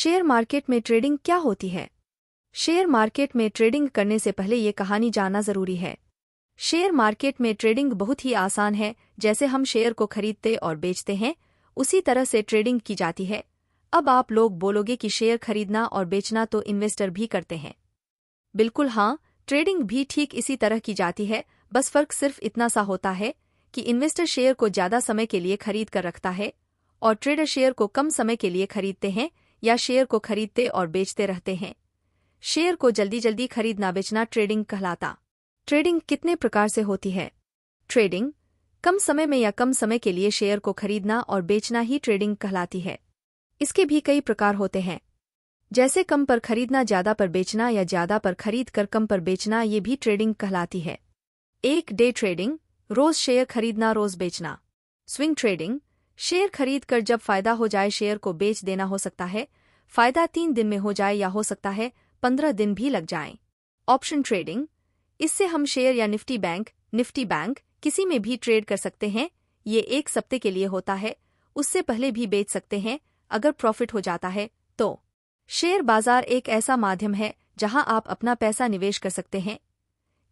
Share market में trading क्या होती है? शेयर मार्केट में ट्रेडिंग करने से पहले ये कहानी जानना जरूरी है। शेयर मार्केट में ट्रेडिंग बहुत ही आसान है। जैसे हम शेयर को खरीदते और बेचते हैं, उसी तरह से ट्रेडिंग की जाती है। अब आप लोग बोलोगे कि शेयर खरीदना और बेचना तो इन्वेस्टर भी करते हैं। बिल्कुल हाँ, ट्रेडिंग भी ठीक इसी तरह की जाती है। बस फर्क सिर्फ इतना सा होता है कि इन्वेस्टर शेयर को ज्यादा समय के लिए खरीद कर रखता है और ट्रेडर शेयर को कम समय के लिए खरीदते हैं या शेयर को खरीदते और बेचते रहते हैं। शेयर को जल्दी जल्दी खरीदना बेचना ट्रेडिंग कहलाता। ट्रेडिंग कितने प्रकार से होती है? ट्रेडिंग कम समय में या कम समय के लिए शेयर को खरीदना और बेचना ही ट्रेडिंग कहलाती है। इसके भी कई प्रकार होते हैं, जैसे कम पर खरीदना, ज्यादा पर बेचना या ज्यादा पर खरीद कर कम पर बेचना, ये भी ट्रेडिंग कहलाती है। एक डे ट्रेडिंग, रोज शेयर खरीदना रोज बेचना। स्विंग ट्रेडिंग, शेयर खरीद कर जब फायदा हो जाए शेयर को बेच देना। हो सकता है फायदा 3 दिन में हो जाए या हो सकता है 15 दिन भी लग जाएं। ऑप्शन ट्रेडिंग, इससे हम शेयर या निफ्टी बैंक किसी में भी ट्रेड कर सकते हैं। ये 1 हफ्ते के लिए होता है, उससे पहले भी बेच सकते हैं अगर प्रॉफिट हो जाता है तो। शेयर बाजार एक ऐसा माध्यम है जहां आप अपना पैसा निवेश कर सकते हैं,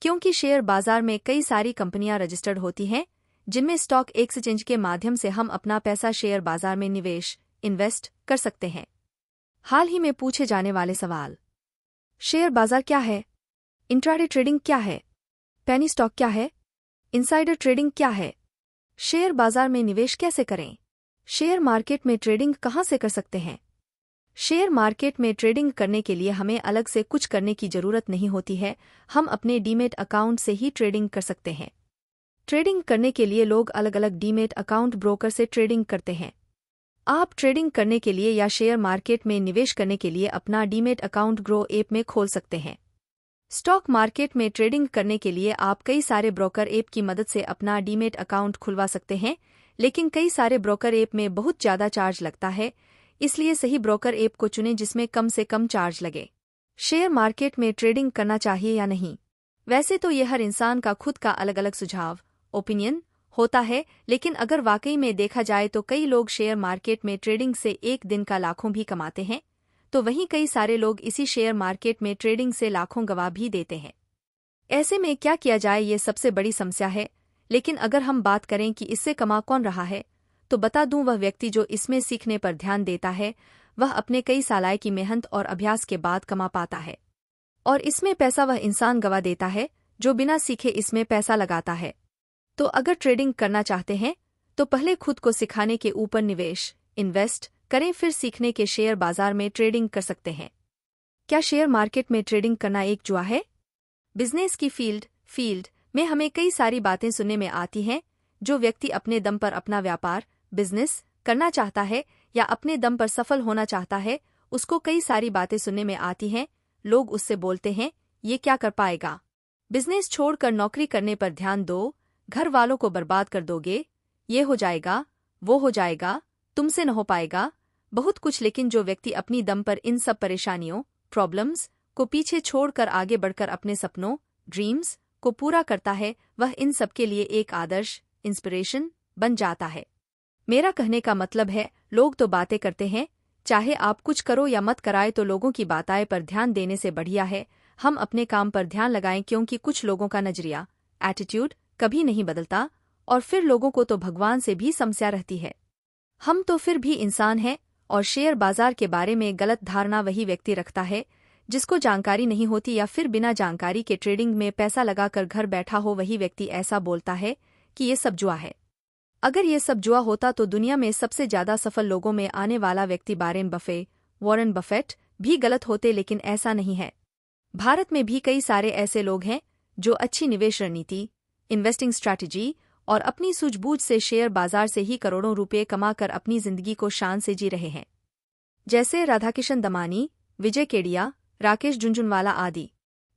क्योंकि शेयर बाजार में कई सारी कंपनियां रजिस्टर्ड होती हैं जिनमें स्टॉक एक्सचेंज के माध्यम से हम अपना पैसा शेयर बाजार में इन्वेस्ट कर सकते हैं। हाल ही में पूछे जाने वाले सवाल: शेयर बाजार क्या है? इंट्राडे ट्रेडिंग क्या है? पेनी स्टॉक क्या है? इनसाइडर ट्रेडिंग क्या है? शेयर बाजार में निवेश कैसे करें? शेयर मार्केट में ट्रेडिंग कहां से कर सकते हैं? शेयर मार्केट में ट्रेडिंग करने के लिए हमें अलग से कुछ करने की जरूरत नहीं होती है। हम अपने डीमेट अकाउंट से ही ट्रेडिंग कर सकते हैं। ट्रेडिंग करने के लिए लोग अलग अलग डीमेट अकाउंट ब्रोकर से ट्रेडिंग करते हैं। आप ट्रेडिंग करने के लिए या शेयर मार्केट में निवेश करने के लिए अपना डीमेट अकाउंट ग्रो ऐप में खोल सकते हैं। स्टॉक मार्केट में ट्रेडिंग करने के लिए आप कई सारे ब्रोकर ऐप की मदद से अपना डीमेट अकाउंट खुलवा सकते हैं, लेकिन कई सारे ब्रोकर ऐप में बहुत ज्यादा चार्ज लगता है, इसलिए सही ब्रोकर ऐप को चुनें जिसमें कम से कम चार्ज लगे। शेयर मार्केट में ट्रेडिंग करना चाहिए या नहीं? वैसे तो यह हर इंसान का खुद का अलग अलग सुझाव ओपिनियन होता है, लेकिन अगर वाकई में देखा जाए तो कई लोग शेयर मार्केट में ट्रेडिंग से एक दिन का लाखों भी कमाते हैं, तो वहीं कई सारे लोग इसी शेयर मार्केट में ट्रेडिंग से लाखों गवा भी देते हैं। ऐसे में क्या किया जाए, ये सबसे बड़ी समस्या है। लेकिन अगर हम बात करें कि इससे कमा कौन रहा है, तो बता दूं, वह व्यक्ति जो इसमें सीखने पर ध्यान देता है, वह अपने कई साल की मेहनत और अभ्यास के बाद कमा पाता है। और इसमें पैसा वह इंसान गवा देता है जो बिना सीखे इसमें पैसा लगाता है। तो अगर ट्रेडिंग करना चाहते हैं तो पहले खुद को सिखाने के ऊपर इन्वेस्ट करें, फिर सीखने के शेयर बाजार में ट्रेडिंग कर सकते हैं। क्या शेयर मार्केट में ट्रेडिंग करना एक जुआ है? बिजनेस की फील्ड में हमें कई सारी बातें सुनने में आती हैं। जो व्यक्ति अपने दम पर अपना व्यापार बिजनेस करना चाहता है या अपने दम पर सफल होना चाहता है, उसको कई सारी बातें सुनने में आती हैं। लोग उससे बोलते हैं, ये क्या कर पाएगा? बिजनेस छोड़कर नौकरी करने पर ध्यान दो, घर वालों को बर्बाद कर दोगे, ये हो जाएगा, वो हो जाएगा, तुमसे न हो पाएगा, बहुत कुछ। लेकिन जो व्यक्ति अपनी दम पर इन सब परेशानियों प्रॉब्लम्स को पीछे छोड़कर आगे बढ़कर अपने सपनों ड्रीम्स को पूरा करता है, वह इन सब के लिए एक आदर्श इंस्पिरेशन बन जाता है। मेरा कहने का मतलब है, लोग तो बातें करते हैं, चाहे आप कुछ करो या मत कराए, तो लोगों की बातें पर ध्यान देने से बढ़िया है हम अपने काम पर ध्यान लगाएं, क्योंकि कुछ लोगों का नजरिया एटीट्यूड कभी नहीं बदलता और फिर लोगों को तो भगवान से भी समस्या रहती है। हम तो फिर भी इंसान हैं। और शेयर बाजार के बारे में गलत धारणा वही व्यक्ति रखता है जिसको जानकारी नहीं होती, या फिर बिना जानकारी के ट्रेडिंग में पैसा लगाकर घर बैठा हो, वही व्यक्ति ऐसा बोलता है कि ये सब जुआ है। अगर ये सब जुआ होता तो दुनिया में सबसे ज्यादा सफल लोगों में आने वाला व्यक्ति वॉरेन बफेट भी गलत होते, लेकिन ऐसा नहीं है। भारत में भी कई सारे ऐसे लोग हैं जो अच्छी निवेश रणनीति इन्वेस्टिंग स्ट्रैटेजी और अपनी सूझबूझ से शेयर बाजार से ही करोड़ों रुपए कमाकर अपनी जिंदगी को शान से जी रहे हैं, जैसे राधाकिशन दमानी, विजय केडिया, राकेश झुनझुनवाला आदि।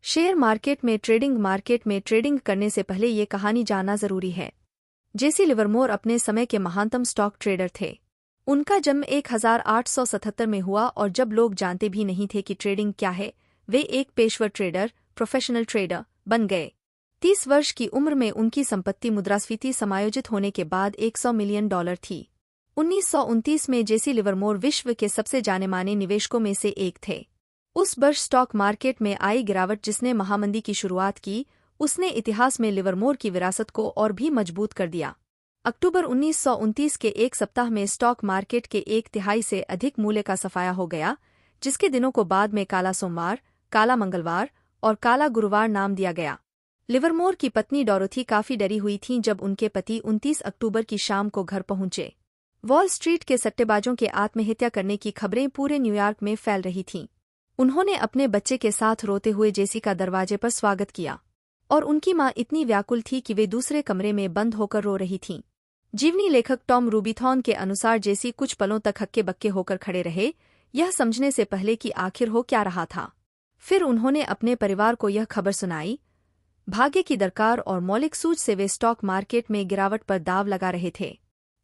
शेयर मार्केट में ट्रेडिंग करने से पहले ये कहानी जानना जरूरी है। जेसी लिवरमोर अपने समय के महानतम स्टॉक ट्रेडर थे। उनका जन्म 1877 में हुआ और जब लोग जानते भी नहीं थे कि ट्रेडिंग क्या है, वे एक पेशेवर ट्रेडर प्रोफेशनल ट्रेडर बन गए। 30 वर्ष की उम्र में उनकी संपत्ति मुद्रास्फीति समायोजित होने के बाद $100 मिलियन थी। 1929 में जेसी लिवरमोर विश्व के सबसे जाने माने निवेशकों में से एक थे। उस वर्ष स्टॉक मार्केट में आई गिरावट जिसने महामंदी की शुरुआत की, उसने इतिहास में लिवरमोर की विरासत को और भी मजबूत कर दिया। अक्टूबर 1929 के एक सप्ताह में स्टॉक मार्केट के 1/3 से अधिक मूल्य का सफाया हो गया, जिसके दिनों को बाद में काला सोमवार, काला मंगलवार और काला गुरुवार नाम दिया गया। लिवरमोर की पत्नी डॉरोथी काफी डरी हुई थीं जब उनके पति 29 अक्टूबर की शाम को घर पहुंचे। वॉल स्ट्रीट के सट्टेबाजों के आत्महत्या करने की खबरें पूरे न्यूयॉर्क में फैल रही थीं। उन्होंने अपने बच्चे के साथ रोते हुए जेसी का दरवाजे पर स्वागत किया और उनकी मां इतनी व्याकुल थी कि वे दूसरे कमरे में बंद होकर रो रही थीं। जीवनी लेखक टॉम रूबिथॉन के अनुसार जेसी कुछ पलों तक हक्के बक्के होकर खड़े रहे, यह समझने से पहले कि आखिर हो क्या रहा था। फिर उन्होंने अपने परिवार को यह खबर सुनाई। भाग्य की दरकार और मौलिक सूझ से वे स्टॉक मार्केट में गिरावट पर दाव लगा रहे थे।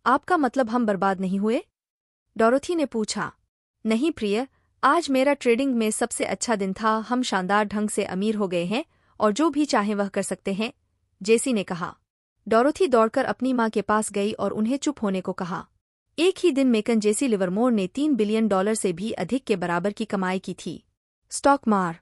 आपका मतलब हम बर्बाद नहीं हुए? डॉरोथी ने पूछा। नहीं प्रिय, आज मेरा ट्रेडिंग में सबसे अच्छा दिन था। हम शानदार ढंग से अमीर हो गए हैं और जो भी चाहें वह कर सकते हैं, जेसी ने कहा। डॉरोथी दौड़कर अपनी मां के पास गई और उन्हें चुप होने को कहा। एक ही दिन में जेसी लिवरमोर ने $3 बिलियन से भी अधिक के बराबर की कमाई की थी। स्टॉक मार